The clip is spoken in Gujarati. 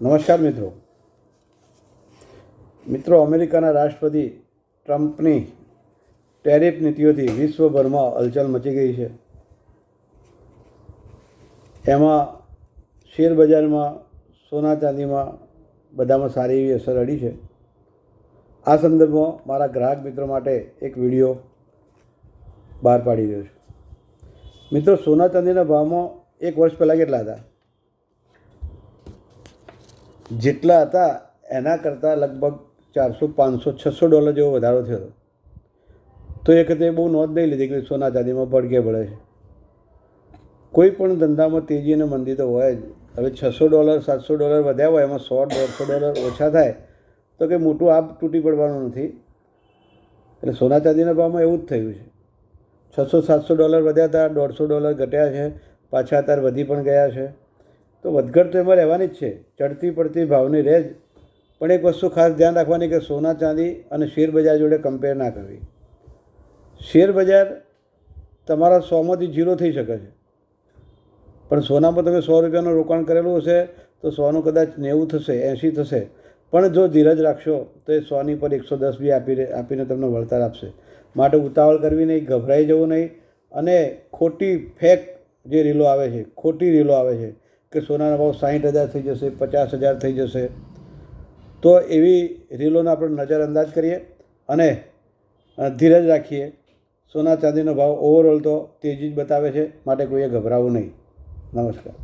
નમસ્કાર મિત્રો અમેરિકાના રાષ્ટ્રપતિ ટ્રમ્પની ટેરિફ નીતિઓથી વિશ્વભરમાં હલચલ મચી ગઈ છે. એમાં શેર બજારમાં, સોના ચાંદીમાં બધામાં સારી એવી અસર પડી છે. આ સંદર્ભમાં મારા ગ્રાહક મિત્રો માટે એક વિડીયો બહાર પાડી રહ્યો છું. મિત્રો, સોના ચાંદીના ભાવમાં એક વર્ષ પહેલાં કેટલા હતા? જેટલા હતા એના કરતાં લગભગ $400, $500, $600 જેવો વધારો થયો હતો. તો એ વખતે બહુ નોંધ નહીં લીધી કે સોના ચાંદીમાં ભડકે પડે છે. કોઈ પણ ધંધામાં તેજી અને મંદી તો હોય જ. હવે $600, $700 વધ્યા હોય, એમાં $100, $150 ઓછા થાય તો કંઈ મોટું આપ તૂટી પડવાનું નથી. એટલે સોના ચાંદીના ભાવમાં એવું જ થયું છે. $600-700 વધ્યા હતા, $150 ઘટ્યા છે, પાછા અત્યારે વધી પણ ગયા છે. તો વધઘટ તો એમાં રહેવાની જ છે, ચડતી પડતી ભાવની રહે જ. પણ એક વસ્તુ ખાસ ધ્યાન રાખવાની કે સોના ચાંદી અને શેર બજાર જોડે કમ્પેર ના કરવી. શેર બજાર તમારા 100માંથી 0 થઈ શકે છે, પણ સોનામાં તમે $100 રોકાણ કરેલું હશે તો 100નું કદાચ 90 થશે, 80 થશે. પણ જો ધીરજ રાખશો તો એ 100ની પર 110 બી આપીને તમને વળતર આપશે. માટે ઉતાવળ કરવી નહીં, ગભરાઈ જવું નહીં. અને ખોટી ફેક જે રીલો આવે છે, ખોટી રીલો આવે છે કે સોનાનો ભાવ 60,000 થઈ જશે, 50,000 થઈ જશે, તો એવી રીલોને આપણે નજરઅંદાજ કરીએ અને ધીરજ રાખીએ. સોના ચાંદીનો ભાવ ઓવરઓલ તો તેજી જ બતાવે છે, માટે કોઈએ ગભરાવું નહીં. નમસ્કાર.